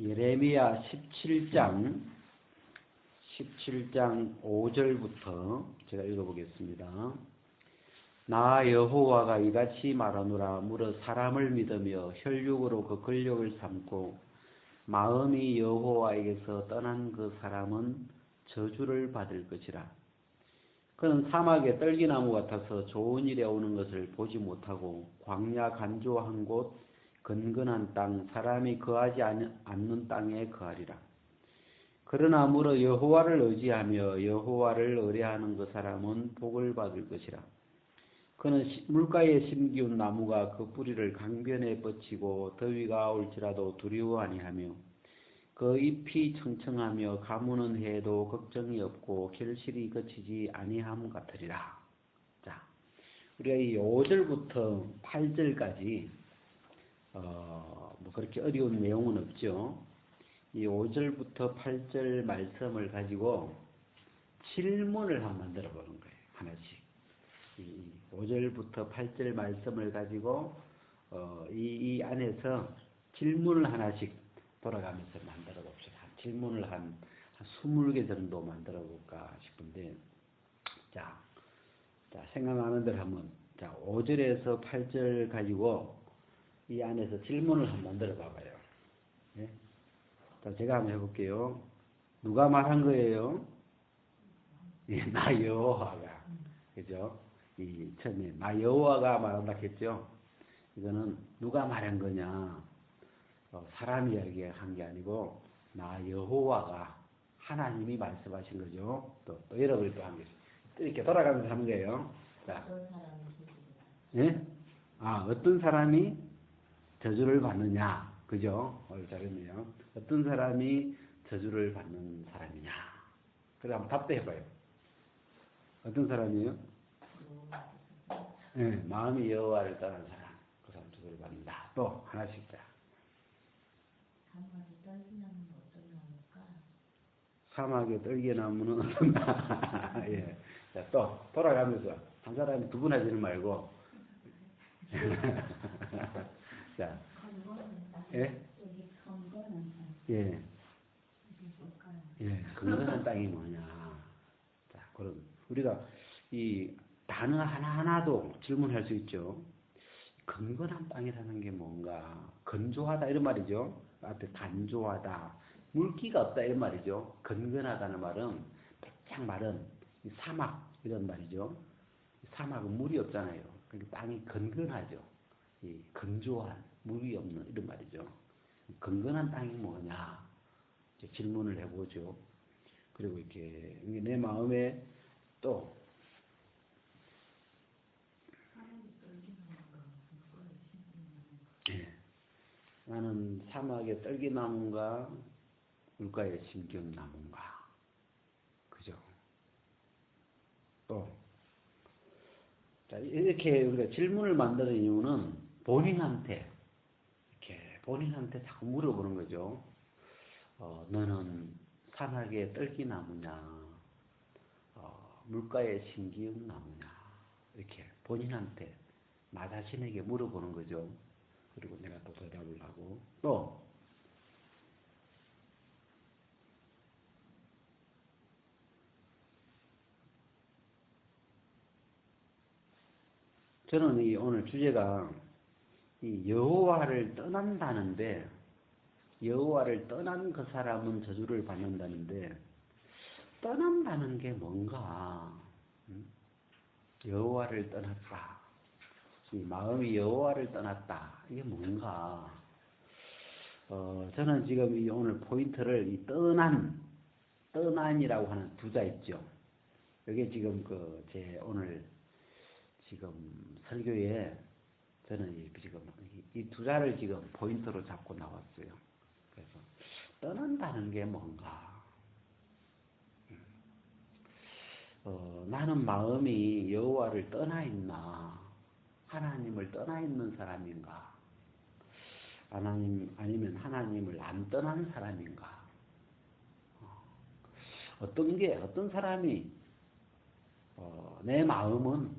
예레미야 17장 5절부터 제가 읽어보겠습니다. 나 여호와가 이같이 말하노라. 무릇 사람을 믿으며 혈육으로 그 권력을 삼고 마음이 여호와에게서 떠난 그 사람은 저주를 받을 것이라. 그는 사막의 떨기나무 같아서 좋은 일에 오는 것을 보지 못하고 광야 간조한 곳 건건한 땅 사람이 거하지 않는 땅에 거하리라. 그러나 무릇 여호와를 의지하며 여호와를 의뢰하는 그 사람은 복을 받을 것이라. 그는 물가에 심기운 나무가 그 뿌리를 강변에 뻗치고 더위가 올지라도 두려워 아니하며 그 잎이 청청하며 가무는 해도 걱정이 없고 결실이 거치지 아니함 같으리라. 자, 우리가 이 5절부터 8절까지 뭐 그렇게 어려운 내용은 없죠. 이 5절부터 8절 말씀을 가지고 질문을 한번 만들어 보는 거예요. 하나씩. 이 5절부터 8절 말씀을 가지고 이 안에서 질문을 하나씩 돌아가면서 만들어 봅시다. 질문을 한 20개 정도 만들어 볼까 싶은데, 자, 생각나는 대로 한번, 5절에서 8절 가지고 이 안에서 질문을 한번 만들어 봐봐요. 예? 자, 제가 한번 해볼게요. 누가 말한 거예요? 예, 나 여호와가. 그죠? 이 처음에 나 여호와가 말한다 했죠? 이거는 누가 말한 거냐? 사람 이야기한 게 아니고 나 여호와가 하나님이 말씀하신 거죠. 또 여러분이 또 한 게 이렇게 돌아가면서 하는 거예요. 자, 예? 어떤 사람이 저주를 받느냐? 그죠? 잘했네요. 어떤 사람이 저주를 받는 사람이냐? 그래 한번 답변해봐요. 어떤 사람이에요? 네, 마음이 여호와를 떠난 사람. 그 사람 저주를 받는다. 또 하나씩 자. 사막의 떨기나무는 어떤 나무? 예. 자, 또 돌아가면서 한 사람이 두 분 하지는 말고. 자, 예, 예, 예, 건건한 땅이 뭐냐? 자, 그럼 우리가 이 단어 하나하나도 질문할 수 있죠. 건건한 땅이라는 게 뭔가? 건조하다 이런 말이죠. 앞에 간조하다, 물기가 없다 이런 말이죠. 건건하다는 말은 백장 마른 사막 이런 말이죠. 사막은 물이 없잖아요. 그러니까 땅이 건건하죠. 이 건조한 물이 없는 이런 말이죠. 건건한 땅이 뭐냐? 이제 질문을 해보죠. 그리고 이렇게 내 마음에 또 나는 사막의 떨기나무인가 물가에 심기운 나무인가? 그죠? 또 자, 이렇게 우리가 질문을 만드는 이유는 본인한테 자꾸 물어보는 거죠. 너는 사막의 떨기나무냐? 물가에 심기운 나무냐? 이렇게 본인한테 나 자신에게 물어보는 거죠. 그리고 내가 또 대답을 하고 또 저는 이 오늘 주제가 이 여호와를 떠난다는데 여호와를 떠난 그 사람은 저주를 받는다는데 떠난다는 게 뭔가? 여호와를 떠났다. 이 마음이 여호와를 떠났다. 이게 뭔가? 저는 지금 이 오늘 포인트를 이 떠난이라고 하는 두자 있죠. 이게 지금 제 오늘 지금 설교에 저는 지금 이 두자를 지금 포인트로 잡고 나왔어요. 그래서 떠난다는 게 뭔가? 나는 마음이 여호와를 떠나 있나? 하나님을 떠나 있는 사람인가? 아니면 하나님을 안 떠난 사람인가? 어떤 사람이 내 마음은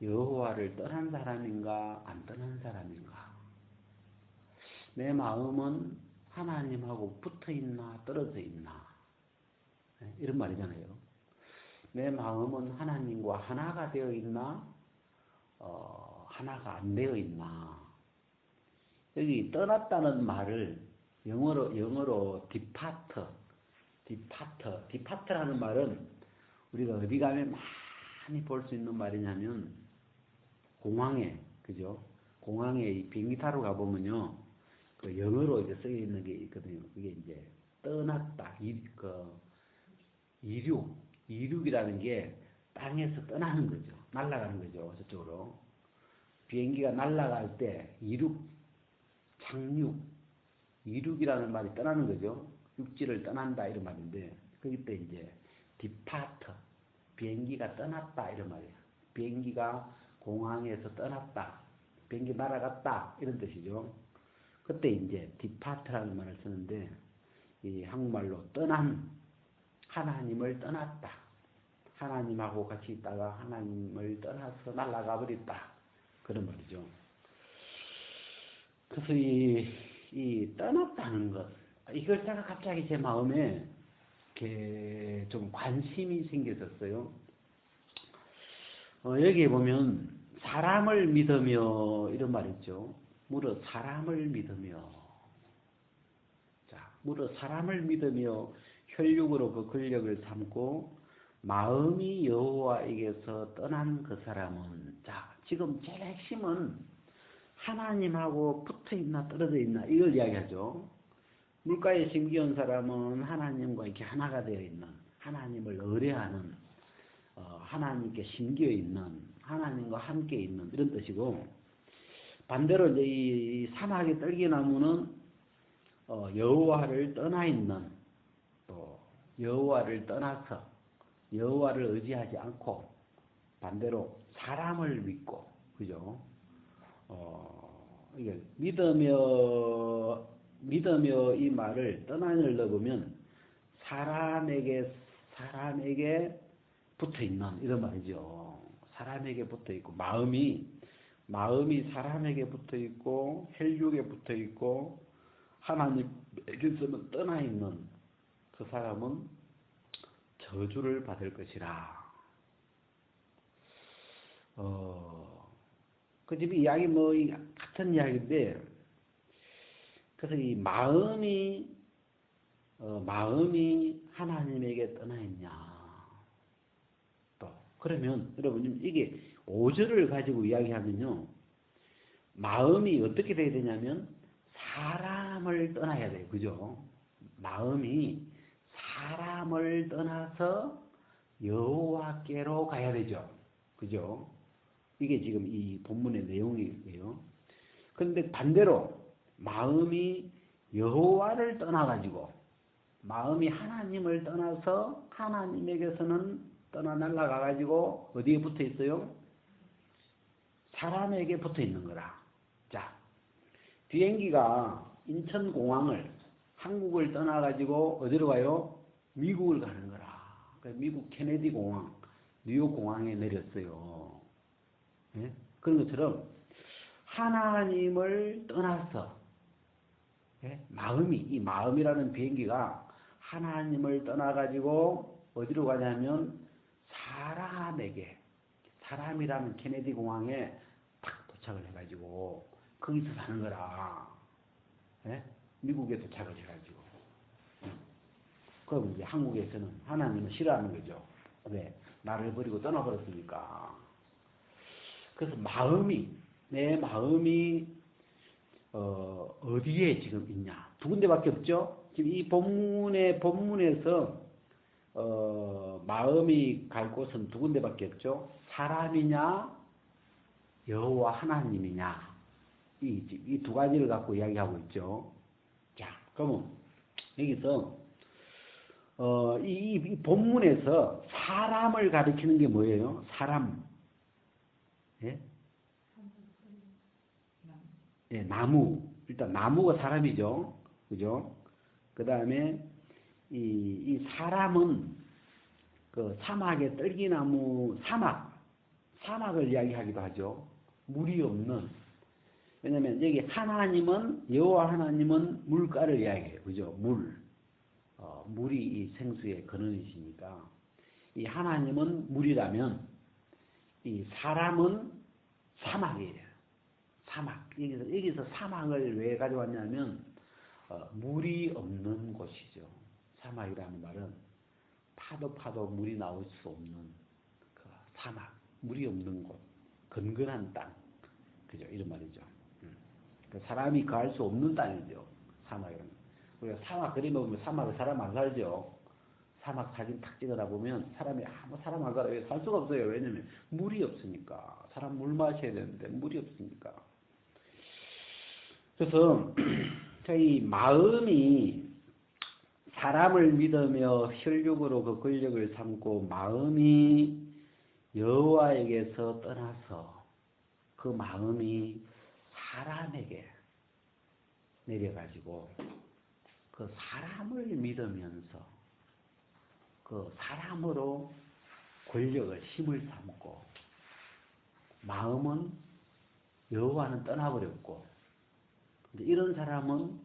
여호와를 떠난 사람인가 안 떠난 사람인가? 내 마음은 하나님하고 붙어 있나 떨어져 있나 이런 말이잖아요. 내 마음은 하나님과 하나가 되어 있나 하나가 안 되어 있나. 여기 떠났다는 말을 영어로 depart라는 말은 우리가 어디 가면 많이 볼 수 있는 말이냐면 공항에 그죠? 공항에 이 비행기 타러 가보면요, 그 영어로 이제 써 있는 게 있거든요. 그게 이제 떠났다, 이륙이라는 게 땅에서 떠나는 거죠. 날아가는 거죠. 저쪽으로. 비행기가 날아갈 때 이륙이라는 말이 떠나는 거죠. 육지를 떠난다 이런 말인데, 그때 이제 depart, 비행기가 떠났다 이런 말이에요. 비행기가 공항에서 떠났다, 비행기 날아갔다 이런 뜻이죠. 그때 이제 depart라는 말을 쓰는데, 이 한국말로 하나님을 떠났다, 하나님하고 같이 있다가 하나님을 떠나서 날아가 버렸다 그런 말이죠. 그래서 이 떠났다는 것, 이걸 제가 갑자기 제 마음에 이렇게 좀 관심이 생겼었어요. 여기에 보면 사람을 믿으며 이런 말 있죠. 무릇 사람을 믿으며, 무릇 사람을 믿으며 혈육으로 그 권력을 삼고 마음이 여호와에게서 떠난 그 사람은, 지금 제일 핵심은 하나님하고 붙어 있나 떨어져 있나 이걸 이야기하죠. 물가에 심기온 사람은 하나님과 이렇게 하나가 되어 있는, 하나님을 의뢰하는, 하나님께 심기어 있는, 하나님과 함께 있는 이런 뜻이고, 반대로 이제 이 사막의 떨기나무는 여호와를 떠나 있는, 또 여호와를 떠나서 여호와를 의지하지 않고 반대로 사람을 믿고, 그죠? 이게 믿으며 이 말을 떠나를 넣으면 사람에게 붙어 있는 이런 말이죠. 사람에게 붙어 있고, 마음이 사람에게 붙어 있고 혈육에 붙어 있고 하나님에게서는 떠나 있는 그 사람은 저주를 받을 것이라. 그 집 이야기 같은 이야기인데, 그래서 이 마음이 하나님에게 떠나 있냐. 또 그러면 여러분 이게 5절을 가지고 이야기하면요, 마음이 어떻게 돼야 되냐면 사람을 떠나야 돼요. 그죠? 마음이 사람을 떠나서 여호와께로 가야 되죠. 그죠? 이게 지금 이 본문의 내용이에요. 그런데 반대로 마음이 여호와를 떠나가지고, 마음이 하나님을 떠나서 하나님에게서는 떠나 날아가가지고 어디에 붙어 있어요? 사람에게 붙어 있는 거라. 자, 비행기가 인천공항을, 한국을 떠나가지고 어디로 가요? 미국을 가는 거라. 미국 케네디 공항, 뉴욕 공항에 내렸어요. 네? 그런 것처럼 하나님을 떠나서, 네? 이 마음이라는 비행기가 하나님을 떠나가지고 어디로 가냐면 사람이라는 케네디 공항에 딱 도착을 해가지고 거기서 사는 거라. 네? 미국에 도착을 해가지고. 그럼 이제 한국에서는 하나님을 싫어하는 거죠. 왜? 나를 버리고 떠나버렸으니까. 그래서 내 마음이 어디에 지금 있냐? 두 군데밖에 없죠. 지금 이 본문에서 마음이 갈 곳은 두 군데밖에 없죠. 사람이냐, 여호와 하나님이냐. 이 두 가지를 갖고 이야기하고 있죠. 자, 그러면 여기서 이 본문에서 사람을 가리키는 게 뭐예요? 사람. 예? 예, 나무. 일단 나무가 사람이죠. 그죠? 그 다음에 이 사람은 그 사막의 떨기나무, 사막을 이야기하기도 하죠. 물이 없는, 왜냐면 여기 하나님은, 여호와 하나님은 물가를 이야기해요. 그죠? 물이 이 생수의 근원이시니까. 이 하나님은 물이라면, 이 사람은 사막이에요. 사막. 여기서 사막을 왜 가져왔냐면, 물이 없는 곳이죠. 사막이라는 말은 파도 물이 나올 수 없는 그 사막, 물이 없는 곳, 건건한 땅. 그죠? 이런 말이죠. 그 사람이 거할 수 없는 땅이죠. 사막은. 우리가 사막 그림을 보면 사막에 사람 안 살죠. 사막 사진 탁 찍어다 보면 사람 안 살아요. 살 수가 없어요. 왜냐면 물이 없으니까. 사람 물 마셔야 되는데 물이 없으니까. 그래서 이 마음이 사람을 믿으며 혈육으로 그 권력을 삼고 마음이 여호와에게서 떠나서 그 마음이 사람에게 내려가지고 그 사람을 믿으면서 그 사람으로 권력을 힘을 삼고 마음은 여호와는 떠나버렸고 이런 사람은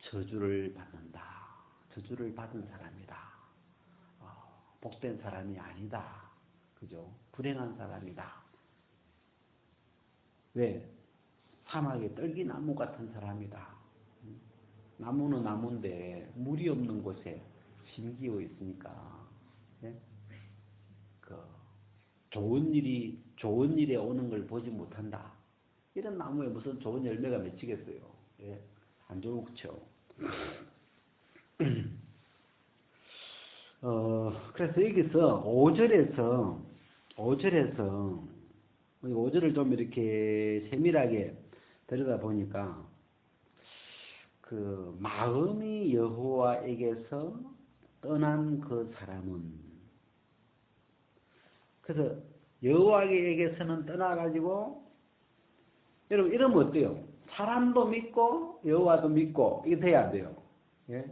저주를 받는다. 저주를 받은 사람이다. 복된 사람이 아니다. 그죠? 불행한 사람이다. 왜? 사막의 떨기나무 같은 사람이다. 나무는 나무인데 물이 없는 곳에 심기어 있으니까 좋은 일에 오는 걸 보지 못한다. 이런 나무에 무슨 좋은 열매가 맺히겠어요. 예? 안 좋죠. 그래서 여기서 5절을 좀 이렇게 세밀하게 들여다보니까 그 마음이 여호와에게서 떠난 그 사람은 그래서 여호와에게서는 떠나가지고 여러분 이러면 어때요? 사람도 믿고 여호와도 믿고 이게 돼야 안 돼요. 예?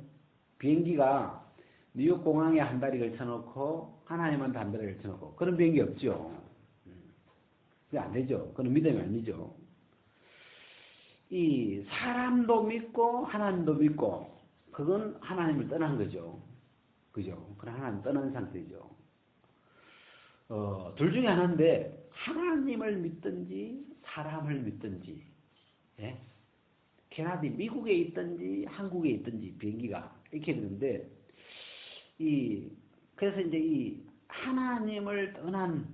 비행기가 뉴욕 공항에 한 다리 걸쳐놓고 하나님한테 한 다리 걸쳐놓고 그런 비행기 없죠. 그게 안 되죠. 그건 믿음이 아니죠. 이 사람도 믿고 하나님도 믿고 그건 하나님을 떠난 거죠. 그죠? 그건 하나님 떠난 상태죠. 둘 중에 하나인데 하나님을 믿든지 사람을 믿든지 예? 캐나다 미국에 있든지 한국에 있든지 비행기가 이렇게 되는데 그래서 이제 이 하나님을 떠난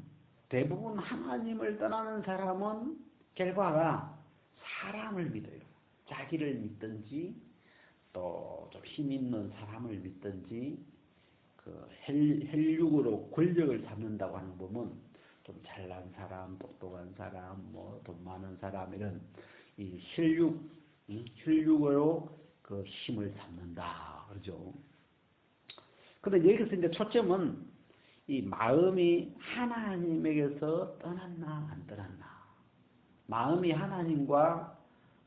대부분 하나님을 떠나는 사람은 결과가 사람을 믿어요. 자기를 믿든지 또 좀 힘 있는 사람을 믿든지 그 혈육으로 권력을 잡는다고 하는 보면 좀 잘난 사람, 똑똑한 사람, 뭐 돈 많은 사람 이런 이 혈육으로 그 힘을 잡는다 그러죠. 근데 여기서 이제 초점은 이 마음이 하나님에게서 떠났나 안 떠났나, 마음이 하나님과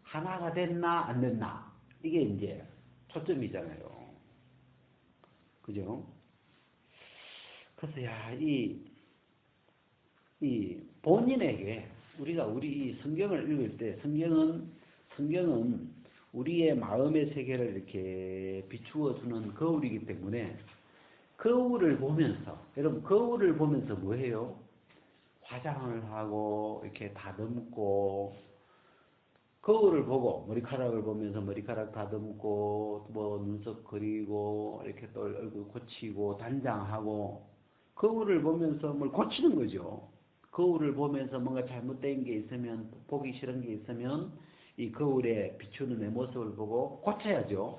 하나가 됐나 안 됐나 이게 이제 초점이잖아요. 그죠? 그래서 이 본인에게 우리 이 성경을 읽을 때 성경은 우리의 마음의 세계를 이렇게 비추어 주는 거울이기 때문에 거울을 보면서 여러분 거울을 보면서 뭐 해요? 화장을 하고 이렇게 다듬고 거울을 보고 머리카락을 보면서 머리카락 다듬고 뭐 눈썹 그리고 이렇게 또 얼굴 고치고 단장하고 거울을 보면서 뭘 고치는 거죠. 거울을 보면서 뭔가 잘못된 게 있으면 보기 싫은 게 있으면 이 거울에 비추는 내 모습을 보고 고쳐야죠.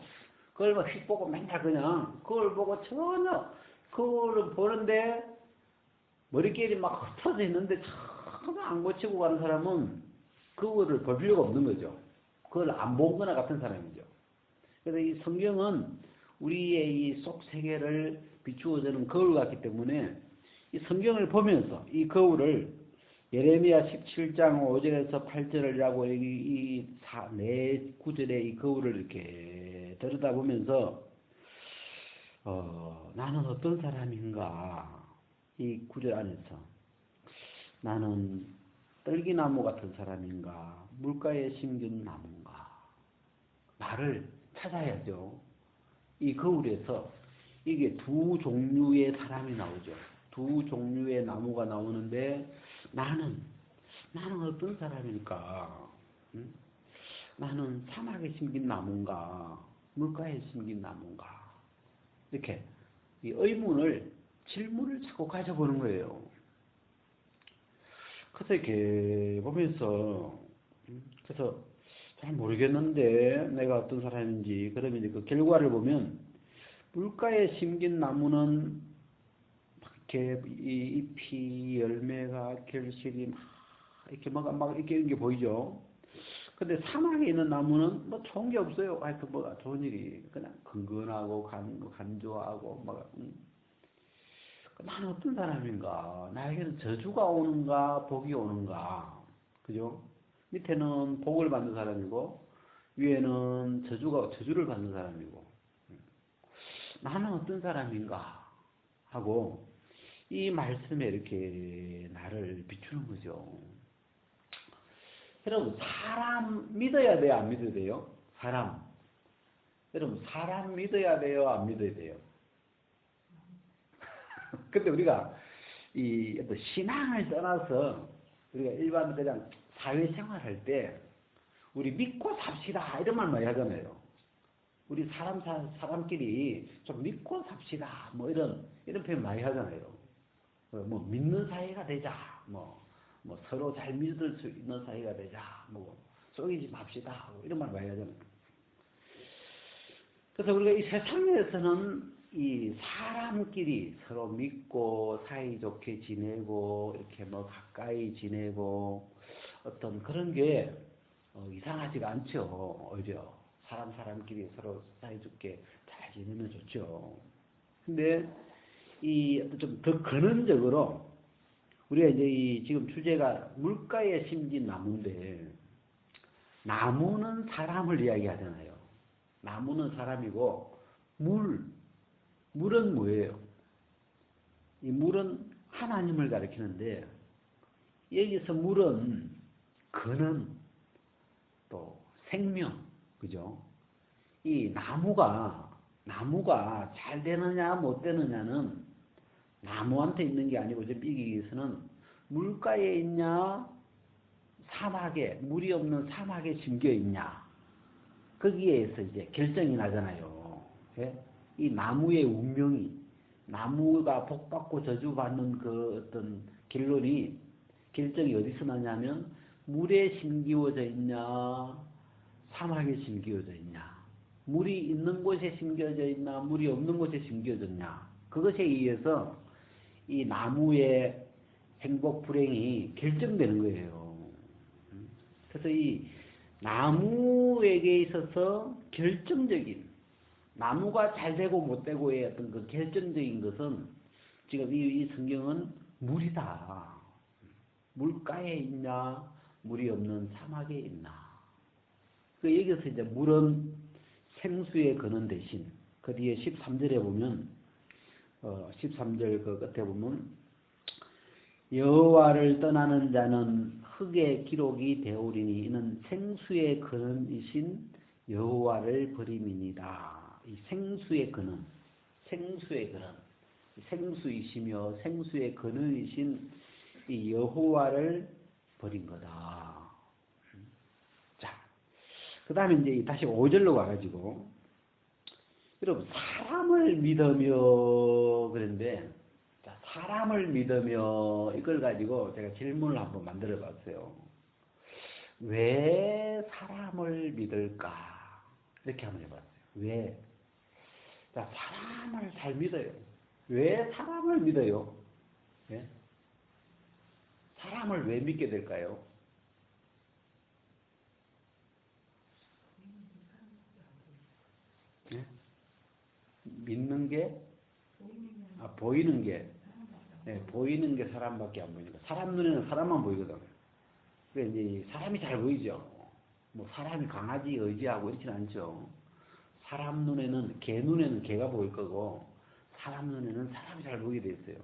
그걸 막 휙 보고 맨날 그냥 거울 보고 전혀 거울을 보는데 머리끼리 막 흩어져 있는데 전혀 안 고치고 가는 사람은 거울을 볼 필요가 없는 거죠. 그걸 안 본 거나 같은 사람이죠. 그래서 이 성경은 우리의 이 속 세계를 비추어주는 거울 같기 때문에 이 성경을 보면서 이 거울을 예레미야 17장 5절에서 8절이라고 이 네 구절의 이 거울을 이렇게 들여다보면서 나는 어떤 사람인가 이 구절 안에서 나는 떨기나무 같은 사람인가 물가에 심긴 나무인가? 나를 찾아야죠. 이 거울에서 이게 두 종류의 사람이 나오죠. 두 종류의 나무가 나오는데 나는 어떤 사람일까? 응? 나는 사막에 심긴 나무인가? 물가에 심긴 나무인가? 이렇게 이 질문을 자꾸 가져보는 거예요. 그래서 이렇게 보면서 그래서 잘 모르겠는데 내가 어떤 사람인지 그러면 이제 그 결과를 보면 물가에 심긴 나무는 이렇게 이 잎이 열매가 결실이 이렇게 막 이렇게 이런 게 보이죠. 근데 사막에 있는 나무는 뭐 좋은 게 없어요. 하여튼 뭐가 좋은 일이 그냥 근근하고 간조하고 막 나는 어떤 사람인가? 나에게는 저주가 오는가 복이 오는가? 그죠? 밑에는 복을 받는 사람이고 위에는 저주를 받는 사람이고 나는 어떤 사람인가? 하고 이 말씀에 이렇게 나를 비추는 거죠. 여러분 사람 믿어야 돼요? 안 믿어야 돼요? 사람. 여러분 사람 믿어야 돼요? 안 믿어야 돼요? 근데 우리가 이 어떤 신앙을 떠나서 우리가 일반 그냥 사회생활 할 때 우리 믿고 삽시다 이런 말 많이 하잖아요. 우리 사람끼리 좀 믿고 삽시다 뭐 이런 표현 많이 하잖아요. 뭐 믿는 사이가 되자 뭐 서로 잘 믿을 수 있는 사이가 되자 뭐 속이지 맙시다 뭐 이런 말 많이 하잖아요. 그래서 우리가 이 세상에서는 이 사람끼리 서로 믿고 사이좋게 지내고 이렇게 뭐 가까이 지내고 어떤 그런 게 이상하지가 않죠. 오히려 사람끼리 서로 사이좋게 잘 지내면 좋죠. 근데 이 좀 더 근원적으로 우리가 이제 이 지금 주제가 물가에 심긴 나무인데 나무는 사람을 이야기하잖아요. 나무는 사람이고 물은 뭐예요? 이 물은 하나님을 가리키는데 여기서 물은 근원 또 생명 그죠? 이 나무가 잘 되느냐 못 되느냐는 나무한테 있는 게 아니고 좀 이기 위해서는 물가에 있냐 사막에 물이 없는 사막에 심겨 있냐 거기에서 이제 결정이 나잖아요. 예? 이 나무의 운명이 나무가 복받고 저주받는 그 어떤 결정이 어디서 나냐면 물에 심기워져 있냐 사막에 심기워져 있냐 물이 있는 곳에 심겨져 있나 물이 없는 곳에 심겨졌냐 그것에 의해서 이 나무의 행복 불행이 결정되는 거예요. 그래서 이 나무에게 있어서 결정적인 나무가 잘 되고 못 되고의 어떤 그 결정적인 것은 지금 이 성경은 물이다. 물가에 있냐 물이 없는 사막에 있나. 그 여기서 이제 물은 생수의 근원 대신 그 뒤에 13절에 보면 13절 그 끝에 보면 여호와를 떠나는 자는 흙의 기록이 되오리니 이는 생수의 근원이신 여호와를 버림이니라. 이 생수의 근원, 생수이시며 생수의 근원이신 이 여호와를 버린 거다. 자, 그 다음에 이제 다시 5절로 와가지고 여러분 사람을 믿으며 그런데 사람을 믿으며 이걸 가지고 제가 질문을 한번 만들어 봤어요. 왜 사람을 믿을까? 이렇게 한번 해봤어요. 왜? 자, 사람을 잘 믿어요. 왜 사람을 믿어요? 예? 사람을 왜 믿게 될까요? 예? 믿는 게? 보이는 게. 네, 보이는 게 사람밖에 안 보이니까. 사람 눈에는 사람만 보이거든. 그래, 이제 사람이 잘 보이죠. 뭐 사람이 강아지 의지하고 이렇지는 않죠. 사람 눈에는, 개 눈에는 개가 보일 거고, 사람 눈에는 사람이 잘 보이게 돼 있어요.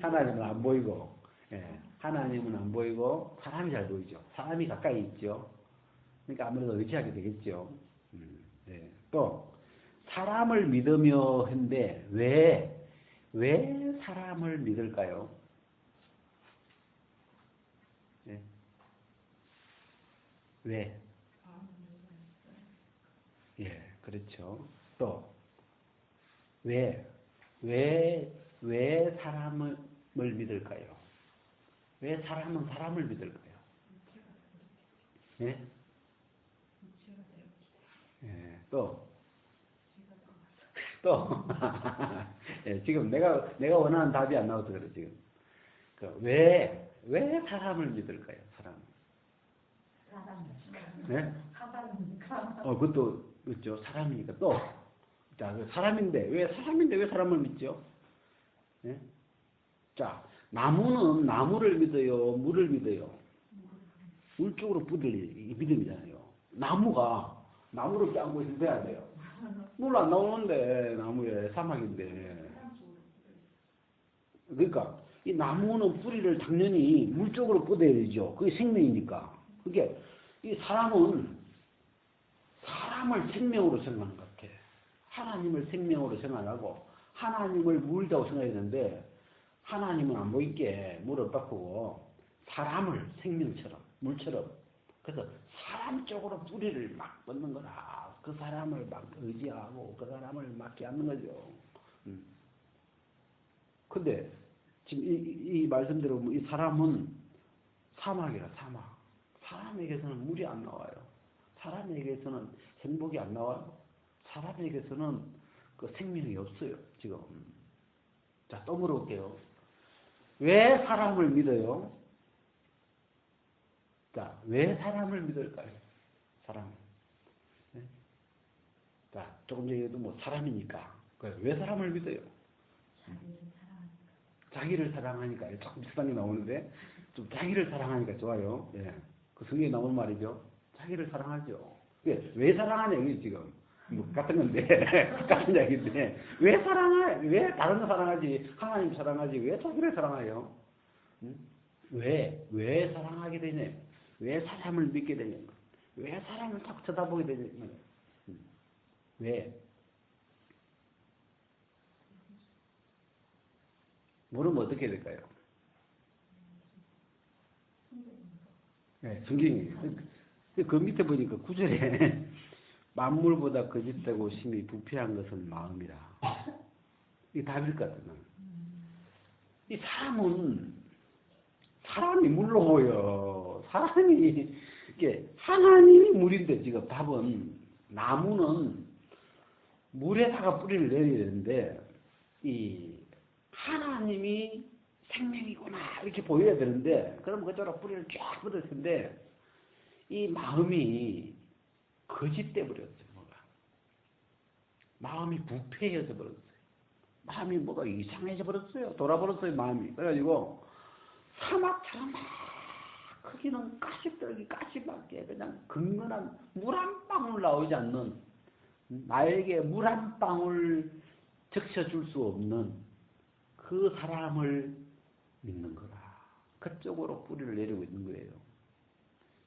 하나님은 안 보이고, 예, 하나님은 안 보이고 사람이 잘 보이죠. 사람이 가까이 있죠. 그러니까 아무래도 의지하게 되겠죠. 네. 또 사람을 믿으며 했는데 왜 사람을 믿을까요? 네. 왜? 예, 그렇죠. 또 왜 사람을 믿을까요? 왜 사람은 사람을 믿을까요? 예? 예, 또, 예, 지금 내가 원하는 답이 안 나와서 그래, 지금. 왜 사람을 믿을까요, 사람? 네? 그것도, 그렇죠. 사람이니까. 또, 자, 사람인데 왜 사람을 믿죠? 예? 자, 나무는 나무를 믿어요, 물을 믿어요. 물 쪽으로 뿌릴 믿음이잖아요. 나무를 껴안고 있으면 돼야 돼요. 물 안 나오는데, 나무에 사막인데. 그러니까, 이 나무는 뿌리를 당연히 물 쪽으로 뻗어야 되죠. 그게 생명이니까. 그게, 이 사람은 사람을 생명으로 생각하는 것 같아. 하나님을 생명으로 생각하고, 하나님을 물이라고 생각했는데, 하나님은 안 보이게 물을 바꾸고, 사람을 생명처럼, 물처럼, 그래서 사람 쪽으로 뿌리를 막 뻗는 거라. 그 사람을 막 의지하고, 그 사람을 막 껴안는 거죠. 근데, 지금 이 말씀대로 이 사람은 사막이라, 사막. 사람에게서는 물이 안 나와요. 사람에게서는 행복이 안 나와요. 사람에게서는 그 생명이 없어요, 지금. 자, 또 물어볼게요. 왜 사람을 믿어요? 자, 왜 사람을 믿을까요? 사람. 네? 자, 조금 전에도 뭐 사람이니까. 왜 사람을 믿어요? 자기를 사랑하니까. 조금 비슷한 게 나오는데, 좀 자기를 사랑하니까 좋아요. 예. 그 성경에 나오는 말이죠. 자기를 사랑하죠. 왜 사랑하냐, 이게 지금. 뭐 같은 건데, 같은 이야기인데, 왜 다른 거 사랑하지? 하나님 사랑하지? 왜 자기를 사랑해요? 왜 사랑하게 되냐? 왜 사람을 믿게 되냐? 왜 사람을 자꾸 쳐다보게 되냐? 왜? 물으면 어떻게 될까요? 네, 성경이에요. 그 밑에 보니까 구절에 만물보다 거짓되고 심히 부패한 것은 마음이라. 이게 답일 것 같아요. 이 사람이 물로 보여. 이게 하나님이 물인데 지금 답은 나무는 물에다가 뿌리를 내려야 되는데 이 하나님이 생명이구나 이렇게 보여야 되는데 그럼 그쪽으로 뿌리를 쫙 뻗을 텐데 이 마음이 거짓돼 버렸어요. 뭐가 마음이 부패해져 버렸어요. 마음이 뭐가 이상해져 버렸어요. 돌아버렸어요. 마음이. 그래가지고 사막처럼 막 크기는 가시밖에 그냥 근근한 물 한 방울 나오지 않는 나에게 물 한 방울 적셔줄 수 없는 그 사람을 믿는 거라. 그쪽으로 뿌리를 내리고 있는 거예요.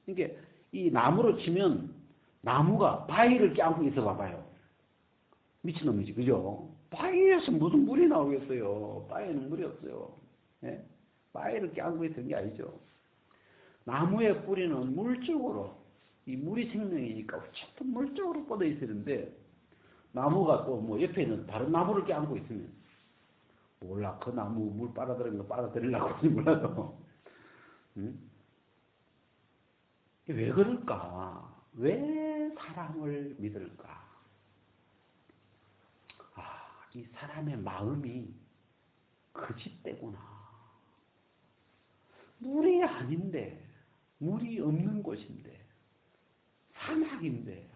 그러니까 이 나무로 치면 나무가 바위를 껴안고 있어 봐봐요. 미친놈이지, 그죠? 바위에서 무슨 물이 나오겠어요? 바위에는 물이 없어요. 예? 바위를 껴안고 있는 게 아니죠. 나무의 뿌리는 물쪽으로, 이 물이 생명이니까 어쨌든 물쪽으로 뻗어 있어야 되는데, 나무가 또 뭐 옆에 있는 다른 나무를 껴안고 있으면, 몰라, 그 나무 물 빨아들이는 거 빨아들이려고 하지 몰라도. 응? 왜 그럴까? 왜 사람을 믿을까? 이 사람의 마음이 거짓되구나. 물이 아닌데, 물이 없는 곳인데, 사막인데,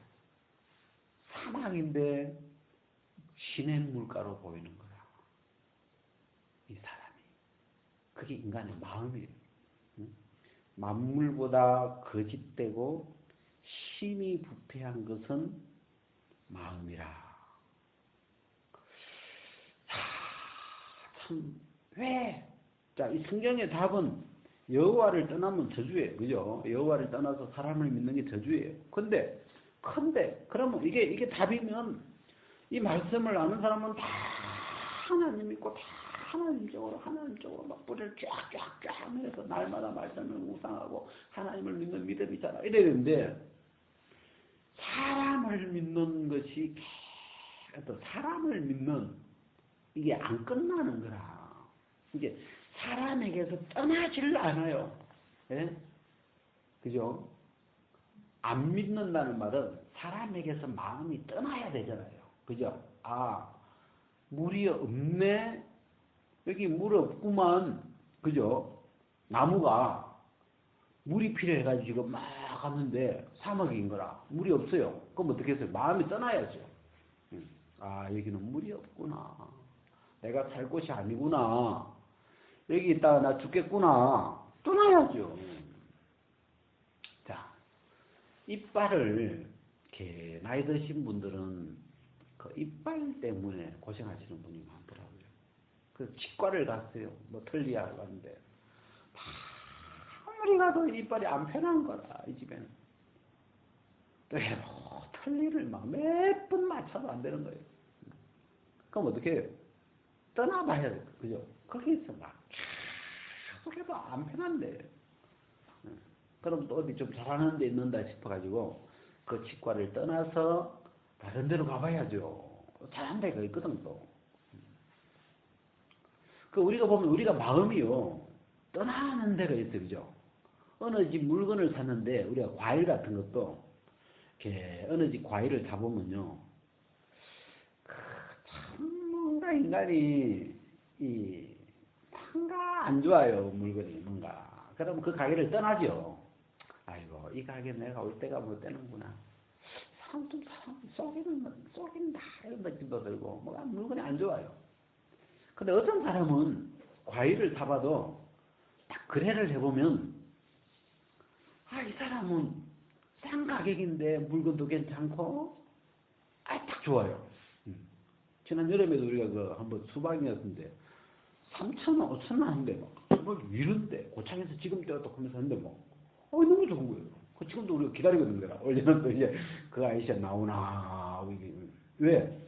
시냇물가로 보이는 거야. 이 사람이. 그게 인간의 마음이에요. 만물보다 거짓되고 심히 부패한 것은 마음이라. 참, 왜 자, 이 성경의 답은 여호와를 떠나면 저주예요. 그죠? 여호와를 떠나서 사람을 믿는 게 저주예요. 근데 그러면 이게 답이면 이 말씀을 아는 사람은 다 하나님 믿고 다 하나님적으로 막 뿌리를 쫙쫙쫙 하면서 날마다 말씀을 묵상하고 하나님을 믿는 믿음이잖아. 이래야 되는데 사람을 믿는 것이 또 사람을 믿는 이게 안 끝나는 거라. 이게 사람에게서 떠나질 않아요. 예? 그죠? 안 믿는다는 말은 사람에게서 마음이 떠나야 되잖아요. 그죠? 아, 물이 없네? 여기 물 없구만. 그죠? 나무가 물이 필요해가지고 지금 막 갔는데 사막인 거라. 물이 없어요. 그럼 어떻게 했어요? 마음이 떠나야죠. 아, 여기는 물이 없구나. 내가 살 곳이 아니구나. 여기 있다가 나 죽겠구나. 떠나야죠. 자, 이빨을 이렇게 나이 드신 분들은 그 이빨 때문에 고생하시는 분이 많더라고요. 그래서 치과를 갔어요. 뭐 털리하러 갔는데 아무리 가도 이빨이 안 편한 거라 이 집에는. 또 털리를 막 몇 번 맞춰도 안 되는 거예요. 그럼 어떻게 해요? 떠나봐야 돼요. 그죠? 거기서 막 계속 해도 안 편한데. 그럼 또 어디 좀 잘하는 데 있는다 싶어가지고 그 치과를 떠나서 다른 데로 가봐야죠. 잘하는 데가 있거든 또. 그 우리가 보면 우리가 마음이요. 떠나는 데가 있어요. 그죠? 어느 집 물건을 샀는데 우리가 과일 같은 것도 이렇게 어느 집 과일을 사보면요. 참 뭔가 인간이 뭔가 안 좋아요. 물건이 뭔가. 그러면 그 가게를 떠나죠. 아이고 이 가게 내가 올 때가 못 되는구나. 사람 썩인다 이런 느낌도 들고 뭐가 물건이 안 좋아요. 근데 어떤 사람은 과일을 사봐도 딱 거래를 해보면 이 사람은 싼 가격인데 물건도 괜찮고 딱 좋아요. 지난 여름에도 우리가 그 한번 수박이었는데 3,000원, 5,000원 하는데 뭐 이런데 고창에서 지금 떼었다 하면서 하는데 너무 좋은 거예요. 그 지금도 우리가 기다리고 있는 거라. 원래는 또 이제 그 아이씨가 나오나 왜?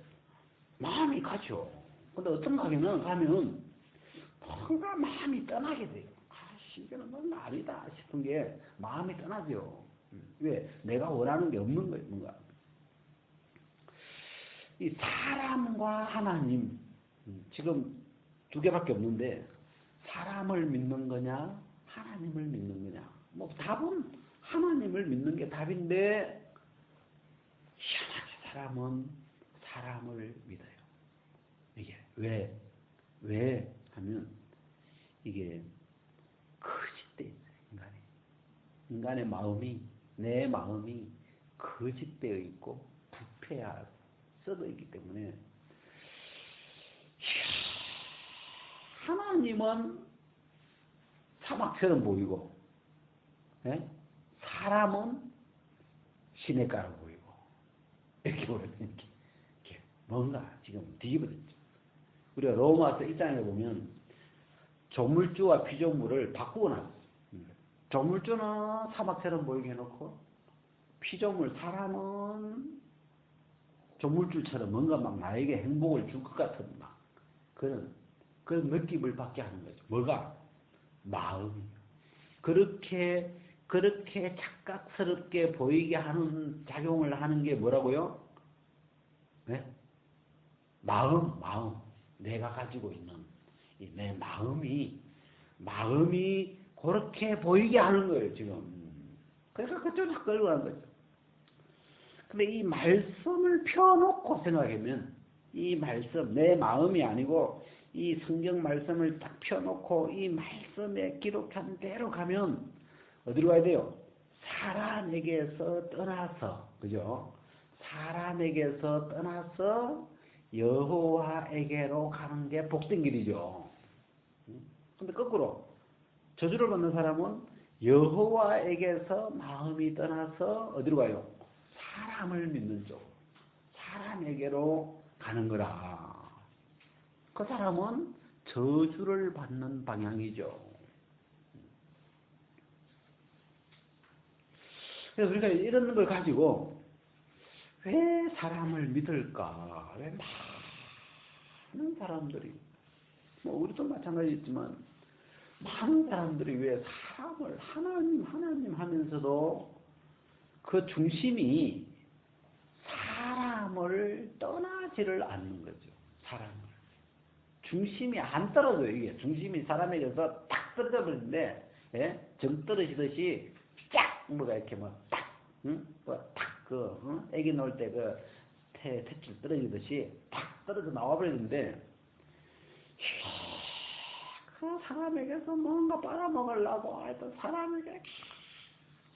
마음이 가죠. 근데 어떤 가게는 가면 뭔가 마음이 떠나게 돼요. 이거는 뭔가 아니다 싶은 게 마음이 떠나죠. 왜? 내가 원하는 게 없는 거예요. 뭔가. 이 사람과 하나님 지금 두 개밖에 없는데 사람을 믿는 거냐 하나님을 믿는 거냐 뭐 답은 하나님을 믿는 게 답인데 희한하게 사람은 사람을 믿어요. 이게 왜 하면 이게 거짓돼 있어요. 인간의 마음이 내 마음이 거짓되어 있고 부패하 썩어 있기 때문에 하나님은 사막처럼 보이고 사람은 시냇가로 보이고 이렇게 보여요. 이렇게 뭔가 지금 뒤집어졌죠. 우리가 로마서 1장에 보면 조물주와 피조물을 바꾸고 나왔어요. 조물주는 사막처럼 보이게 해놓고 피조물 사람은 조물주처럼 뭔가 막 나에게 행복을 줄 것 같은 막 그런 느낌을 받게 하는 거죠. 뭐가? 마음이. 그렇게 착각스럽게 보이게 하는 작용을 하는 게 뭐라고요? 네? 마음. 내가 가지고 있는 내 마음이 그렇게 보이게 하는 거예요, 지금. 그래서 그쪽으로 끌고 가는 거죠. 근데 이 말씀을 펴놓고 생각하면 이 말씀, 내 마음이 아니고 이 성경 말씀을 딱 펴놓고 이 말씀에 기록한 대로 가면 어디로 가야 돼요? 사람에게서 떠나서, 그죠? 사람에게서 떠나서 여호와에게로 가는 게 복된 길이죠. 근데 거꾸로 저주를 받는 사람은 여호와에게서 마음이 떠나서 어디로 가요? 사람을 믿는 쪽, 사람에게로 가는 거라. 그 사람은 저주를 받는 방향이죠. 그래서 우리가 이런 걸 가지고 왜 사람을 믿을까? 왜 많은 사람들이, 뭐 우리도 마찬가지지만 많은 사람들이 왜 사람을 하나님 하면서도 그 중심이 사람을 떠나지를 않는 거죠. 사람을. 중심이 안 떨어져요. 이게 중심이 사람에게서 딱 떨어져 버리는데, 예? 정 떨어지듯이 쫙 뭐가 이렇게 딱, 응? 애기 놓을 때 탯줄 떨어지듯이 딱 떨어져 나와 버리는데, 그 사람에게서 뭔가 빨아먹으려고 하여튼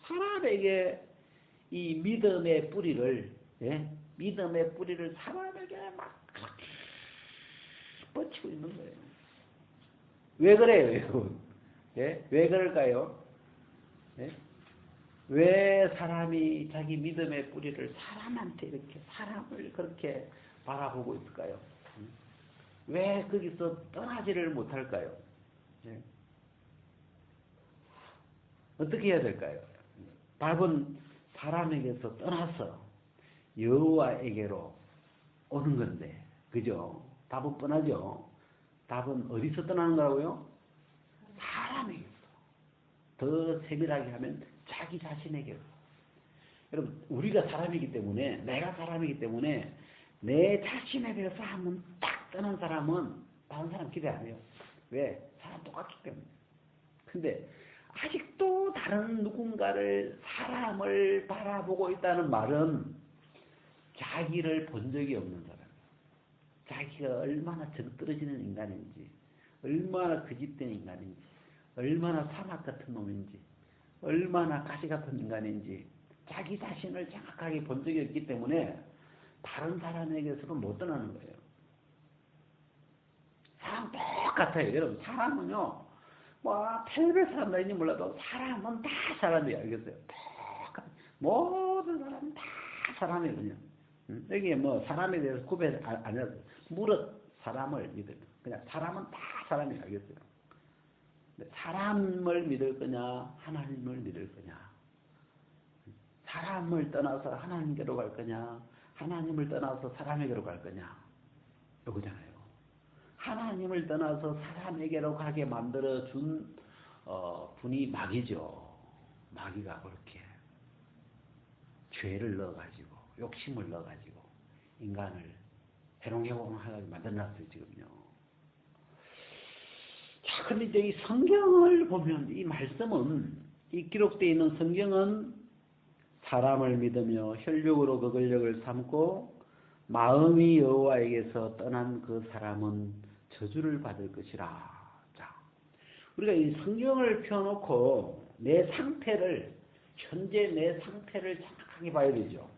사람에게 이 믿음의 뿌리를, 예? 믿음의 뿌리를 사람에게 막 뻗치고 있는 거예요. 왜 그래요, 여러분? 예? 왜 그럴까요? 예? 왜 사람이 자기 믿음의 뿌리를 사람한테 이렇게 사람을 그렇게 바라보고 있을까요? 왜 거기서 떠나지를 못할까요? 예? 어떻게 해야 될까요? 답은 사람에게서 떠나서 여호와에게로 오는 건데, 그죠? 답은 뻔하죠? 답은 어디서 떠나는 거라고요? 사람에게서. 더 세밀하게 하면 자기 자신에게로. 여러분, 우리가 사람이기 때문에, 내가 사람이기 때문에 내 자신에 대해서 한번 딱 떠난 사람은 다른 사람 기대 안 해요. 왜? 사람 똑같기 때문에. 근데 아직도 다른 누군가를, 사람을 바라보고 있다는 말은 자기를 본 적이 없는 사람. 자기가 얼마나 정떨어지는 인간인지, 얼마나 거짓된 인간인지, 얼마나 사막 같은 놈인지, 얼마나 가시 같은 인간인지 자기 자신을 정확하게 본 적이 없기 때문에 다른 사람에게서도 못 떠나는 거예요. 사람 똑같아요. 여러분, 사람은요, 뭐 별별 사람 나인지 몰라도 사람은 다 사람이에요. 알겠어요? 모든 사람은 다 사람이에요. 그냥. 여기에 뭐 사람에 대해서 구별 안 해도 무릇 사람을 믿을, 그냥 사람은 다 사람이에요. 알겠어요? 사람을 믿을 거냐, 하나님을 믿을 거냐. 사람을 떠나서 하나님께로 갈 거냐, 하나님을 떠나서 사람에게로 갈 거냐. 이거잖아요. 하나님을 떠나서 사람에게로 가게 만들어준 분이 마귀죠. 마귀가 그렇게 죄를 넣어가지고, 욕심을 넣어가지고 인간을 해롱해롱하게 만들어놨어요, 지금요. 자, 근데 이제 이 성경을 보면, 이 말씀은, 이 기록되어 있는 성경은 사람을 믿으며 혈육으로 그 권력을 삼고 마음이 여호와에게서 떠난 그 사람은 저주를 받을 것이라. 자, 우리가 이 성경을 펴놓고 내 상태를, 현재 내 상태를 정확하게 봐야 되죠.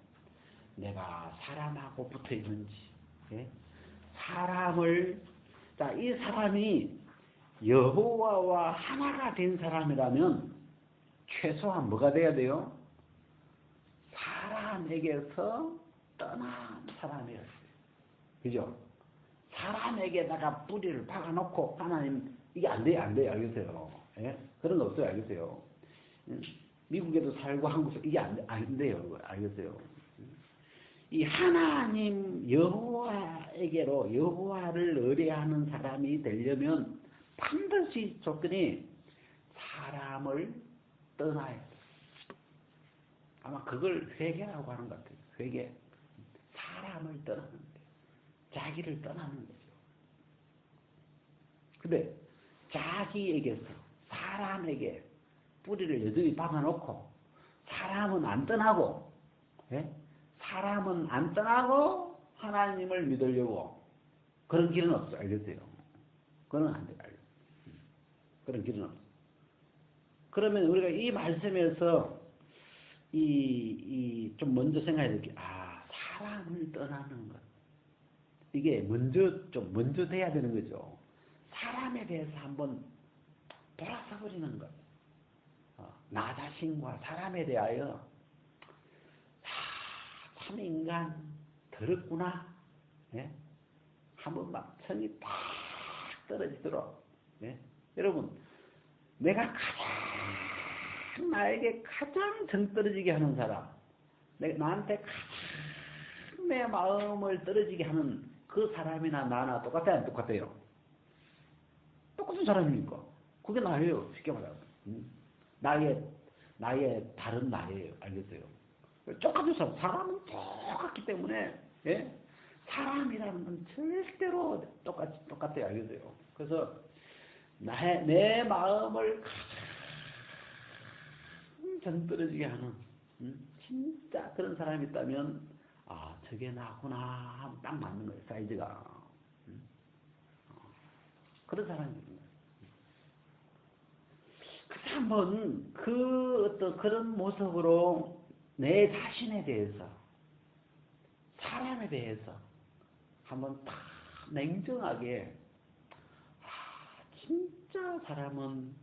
내가 사람하고 붙어 있는지, 예? 사람을, 자, 이 사람이 여호와와 하나가 된 사람이라면 최소한 뭐가 돼야 돼요? 사람에게서 떠난 사람이었어요. 그죠? 사람에게다가 뿌리를 박아놓고 하나님, 이게 안 돼요, 안 돼요. 알겠어요? 예? 그런 거 없어요. 알겠어요? 미국에도 살고 한국에서 이게 안 돼요. 알겠어요? 이 하나님 여호와에게로, 여호와를 의뢰하는 사람이 되려면 반드시 조건이 사람을 떠나야 돼. 아마 그걸 회개라고 하는 것 같아요. 회개. 사람을 떠나는 데, 자기를 떠나는 거죠. 근데 자기에게서 사람에게 뿌리를 여전히 박아놓고 사람은 안 떠나고, 예? 사람은 안 떠나고 하나님을 믿으려고, 그런 길은 없어요. 알겠어요? 그건 안 돼요. 그런 길은 없어요. 그러면 우리가 이 말씀에서 좀 먼저 생각해야 될 게, 사람을 떠나는 것. 이게 먼저 돼야 되는 거죠. 사람에 대해서 한번 돌아서 버리는 것. 나 자신과 사람에 대하여, 참 인간 더럽구나. 예? 한번 막 성이 딱 떨어지도록. 예? 여러분, 내가 가장 나에게 가장 정 떨어지게 하는 사람, 나한테 가장 내 마음을 떨어지게 하는 그 사람이나 나나 똑같아요, 안 똑같아요? 똑같은 사람이니까. 그게 나예요, 쉽게 말하면. 나의 다른 나예요, 알겠어요? 똑같은 사람은 똑같기 때문에, 예? 사람이라는 건 절대로 똑같아요, 알겠어요? 그래서 내 마음을 가장 정떨어지게 하는 진짜 그런 사람이 있다면 아 저게 나구나 하면 딱 맞는 거예요, 사이즈가. 그런 사람이 있는 거예요. 그래서 한번 그 어떤 그런 모습으로 내 자신에 대해서 사람에 대해서 한번 딱 냉정하게 진짜 사람은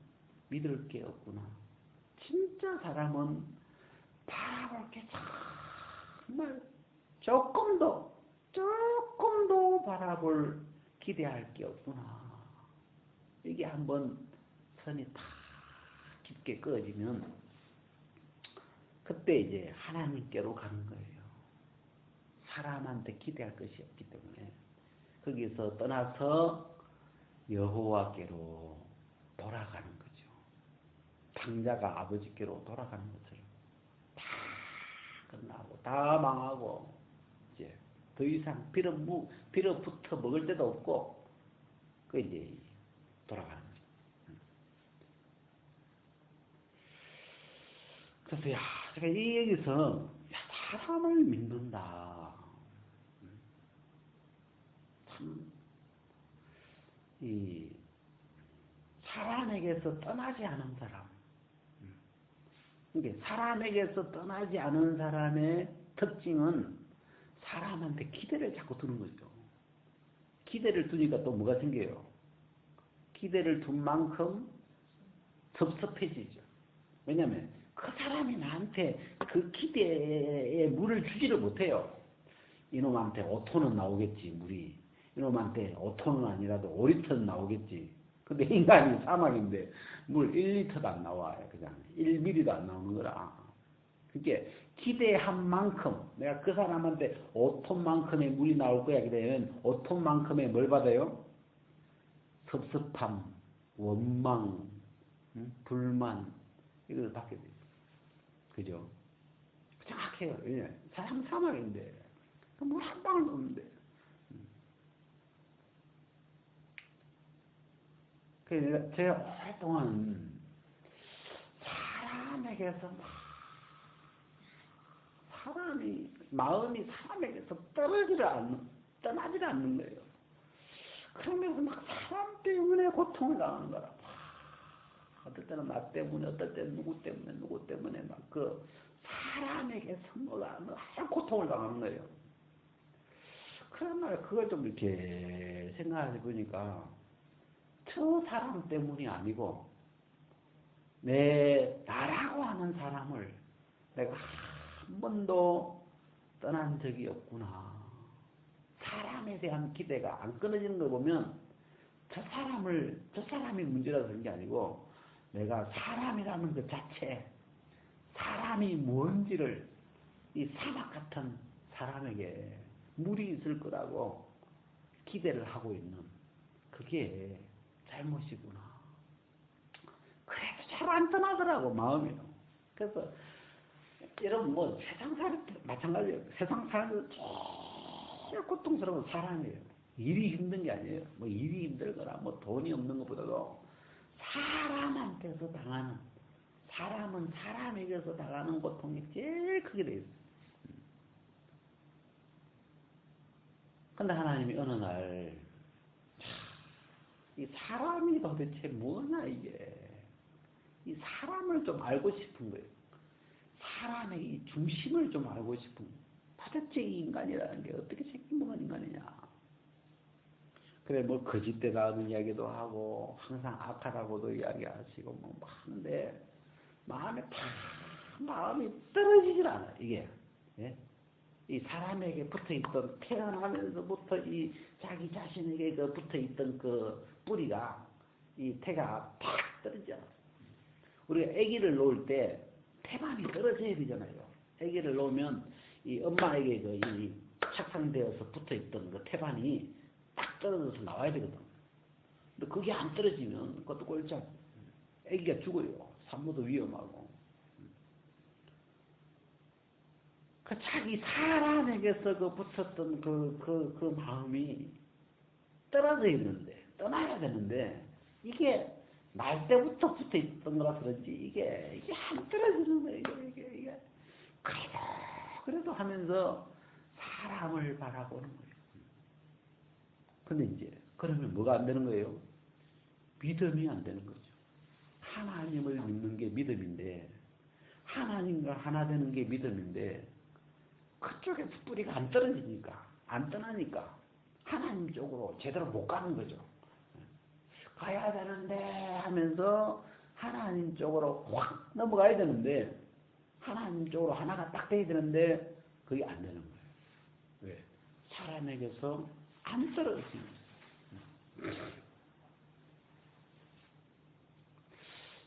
믿을 게 없구나. 진짜 사람은 바라볼 게 정말 조금도 바라볼 기대할 게 없구나. 이게 한번 선이 탁 깊게 그어지면 그때 이제 하나님께로 가는 거예요. 사람한테 기대할 것이 없기 때문에 거기서 떠나서 여호와께로 돌아가는 거죠. 방자가 아버지께로 돌아가는 것처럼 다 끝나고 다 망하고 이제 더 이상 빌어붙어 먹을 데도 없고 그 이제 돌아가는 거죠. 그래서 제가 이 얘기에서 사람을 믿는다. 참 이 사람에게서 떠나지 않은 사람. 이게 사람에게서 떠나지 않은 사람의 특징은 사람한테 기대를 자꾸 두는 거죠. 기대를 두니까 또 뭐가 생겨요? 기대를 둔 만큼 섭섭해지죠. 왜냐하면 그 사람이 나한테 그 기대에 물을 주지를 못해요. 이놈한테 5톤은 나오겠지, 물이. 이놈한테 5톤은 아니라도 5리터는 나오겠지. 근데 인간이 사막인데 물 1리터도 안 나와요. 그냥 1ml도 안 나오는 거라. 그게 기대한 만큼 내가 그 사람한테 5톤만큼의 물이 나올 거야. 그러면 5톤만큼의 뭘 받아요? 섭섭함, 원망, 불만 이걸 받게 돼요. 그죠? 정확해요. 왜냐? 사람 사막인데 물 한 방울 없는데. 그래서 제가 오랫동안 사람에게서 마음이 사람에게서 떠나지를 않는 거예요. 그러면서 막 사람 때문에 고통을 당하는 거라. 어떨 때는 나 때문에, 어떨 때는 누구 때문에 막 그 사람에게서 뭐가 고통을 당하는 거예요. 그러나 그걸 좀 이렇게 생각해 보니까 저 사람 때문이 아니고 나라고 하는 사람을 내가 한 번도 떠난 적이 없구나. 사람에 대한 기대가 안 끊어지는 걸 보면 저 사람이 문제라서 그런 게 아니고 내가 사람이라는 것 자체, 사람이 뭔지를 이 사막 같은 사람에게 물이 있을 거라고 기대를 하고 있는 그게 잘못이구나. 그래도 잘 안 떠나더라고, 마음이요. 그래서 여러분 뭐 세상 사람 마찬가지예요. 세상 사람들 제일 고통스러운 사람이에요. 일이 힘든 게 아니에요. 뭐 일이 힘들거나 뭐 돈이 없는 것보다도 사람한테서 당하는, 사람은 사람에게서 당하는 고통이 제일 크게 돼 있어요. 근데 하나님이 어느 날 이 사람이 도대체 뭐냐 이게, 이 사람을 좀 알고 싶은 거예요. 사람의 이 중심을 좀 알고 싶은 거예요. 도대체 이 인간이라는 게 어떻게 생긴 인간이냐. 그래 뭐 거짓되다는 이야기도 하고 항상 악하다고도 이야기하시고 뭐 하는데 마음이 떨어지질 않아요. 이게 예? 이 사람에게 붙어있던, 태어나면서부터 이 자기 자신에게 그 붙어있던 그 뿌리가, 이 태가 팍 떨어져. 우리가 아기를 놓을 때 태반이 떨어져야 되잖아요. 아기를 놓으면 이 엄마에게 그 이 착상되어서 붙어있던 그 태반이 딱 떨어져서 나와야 되거든. 근데 그게 안 떨어지면 그것도 꼴짝. 아기가 죽어요. 산모도 위험하고. 그 자기 사람에게서 그 붙었던 그 마음이 떨어져 있는데, 떠나야 되는데, 이게 날 때부터 붙어 있던 거라서 그런지, 이게 안 떨어지는 거예요, 이게. 그래도 하면서 사람을 바라보는 거예요. 근데 이제, 그러면 뭐가 안 되는 거예요? 믿음이 안 되는 거죠. 하나님을 믿는 게 믿음인데, 하나님과 하나 되는 게 믿음인데, 그쪽에서 뿌리가 안 떨어지니까, 안 떠나니까, 하나님 쪽으로 제대로 못 가는 거죠. 가야 되는데 하면서 하나님 쪽으로 확 넘어가야 되는데, 하나님 쪽으로 하나가 딱 돼야 되는데, 그게 안 되는 거예요. 왜? 사람에게서 안 떨어지는 거예요.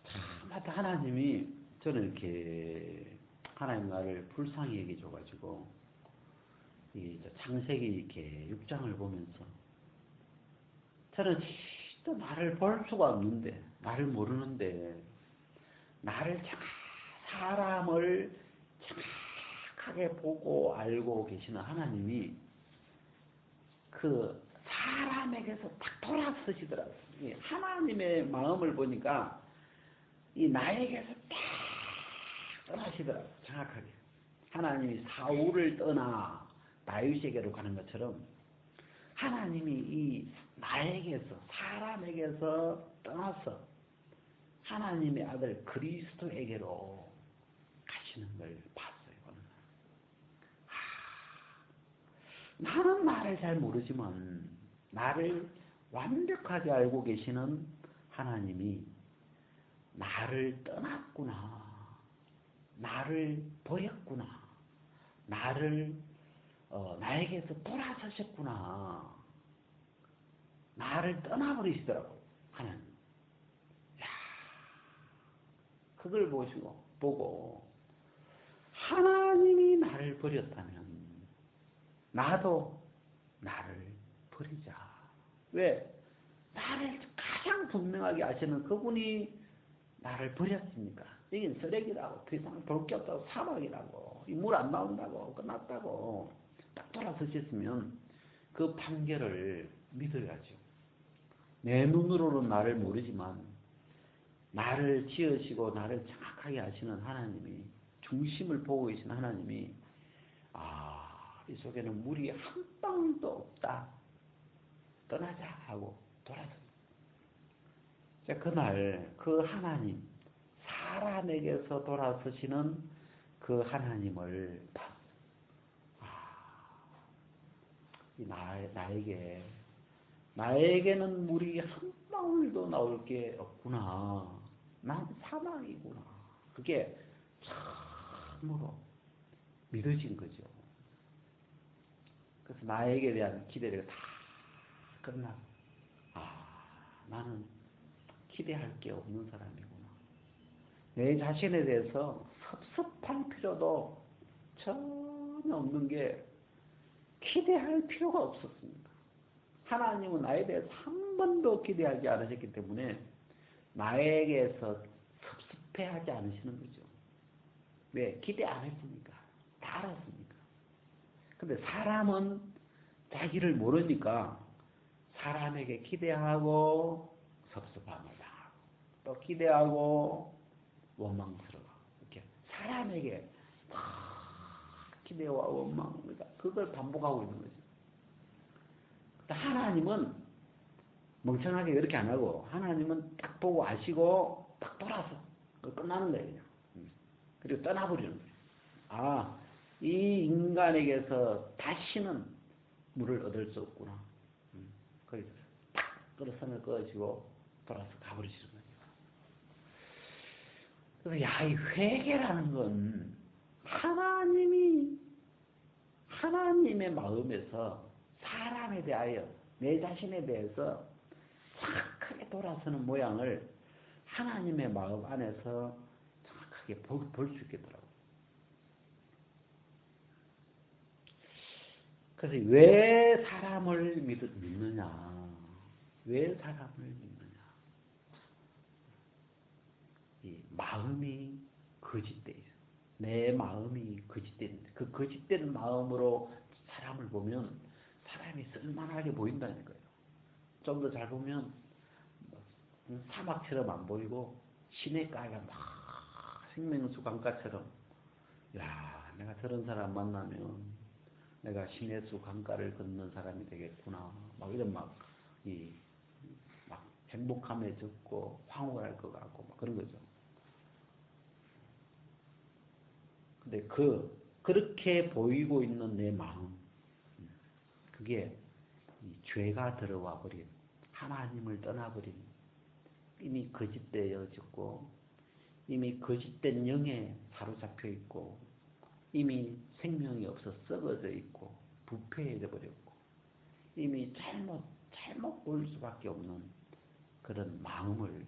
참, 하나님이 저는 이렇게 하나님 나를 불쌍히 여겨줘가지고 이 창세기 이렇게 6장을 보면서 저는 진짜 나를 볼 수가 없는데, 나를 모르는데, 나를 사람을 정확하게 보고 알고 계시는 하나님이 그 사람에게서 딱 돌아서시더라고요. 하나님의 마음을 보니까 이 나에게서 딱 떠나시더라고요. 정확하게. 하나님이 사울을 떠나 다윗에게로 가는 것처럼 하나님이 이 나에게서, 사람에게서 떠나서 하나님의 아들 그리스도에게로 가시는 걸 봤어요. 나는 나를 잘 모르지만 나를 완벽하게 알고 계시는 하나님이 나를 떠났구나, 나를 버렸구나, 나를 나에게서 돌아서셨구나, 나를 떠나버리시더라고요. 하나님. 야, 그걸 보고 하나님이 나를 버렸다면 나도 나를 버리자. 왜? 나를 가장 분명하게 아시는 그분이 나를 버렸으니까. 여긴 쓰레기라고, 더 이상 볼 게 없다고, 사막이라고, 물 안 나온다고, 끝났다고 딱 돌아서셨으면 그 판결을 믿어야죠. 내 눈으로는 나를 모르지만 나를 지으시고 나를 정확하게 아시는 하나님이, 중심을 보고 계신 하나님이, 이 속에는 물이 한 방울도 없다, 떠나자 하고 돌아섭니다. 그날 그 하나님, 사람에게서 돌아서시는 그 하나님을 봤어요. 나에게는 물이 한 방울도 나올 게 없구나. 난 사망이구나. 그게 참으로 믿어진 거죠. 그래서 나에게 대한 기대가 다 끝나고, 나는 기대할 게 없는 사람이구나. 내 자신에 대해서 섭섭할 필요도 전혀 없는 게, 기대할 필요가 없었습니다. 하나님은 나에 대해서 한 번도 기대하지 않으셨기 때문에 나에게서 섭섭해하지 않으시는 거죠. 왜? 기대 안 했으니까. 다 알았으니까. 근데 사람은 자기를 모르니까 사람에게 기대하고 섭섭함을 당하고, 또 기대하고 원망스러워하고, 이렇게 사람에게 기대와 원망, 그걸 반복하고 있는 거죠. 하나님은 멍청하게 이렇게 안 하고, 하나님은 딱 보고 아시고 딱 돌아서 끝나는 거예요. 그냥. 그리고 떠나버리는 거예요. 이 인간에게서 다시는 물을 얻을 수 없구나. 거기서 딱 끌어선을 꺼지고 돌아서 가버리시는 거예요. 그래서 이 회개라는 건 하나님의 마음에서 사람에 대하여 내 자신에 대해서 정확하게 돌아서는 모양을 하나님의 마음 안에서 정확하게 볼 수 있겠더라고요. 그래서 왜 사람을 믿느냐? 왜 사람을 믿느냐? 이 마음이 거짓돼요. 내 마음이 거짓된, 그 거짓된 마음으로 사람을 보면 사람이 쓸만하게 보인다는 거예요. 좀 더 잘 보면 사막처럼 안 보이고 시냇가가 막 생명수 강가처럼, 야, 내가 저런 사람 만나면 내가 시내수 강가를 걷는 사람이 되겠구나. 막 이런 막 행복함에 젖고 황홀할 것 같고 막 그런 거죠. 근데 그렇게 보이고 있는 내 마음, 그게 이 죄가 들어와 버린, 하나님을 떠나버린, 이미 거짓되어졌고, 이미 거짓된 영에 사로잡혀 있고, 이미 생명이 없어 썩어져 있고, 부패해져 버렸고, 이미 잘못 볼 수밖에 없는 그런 마음을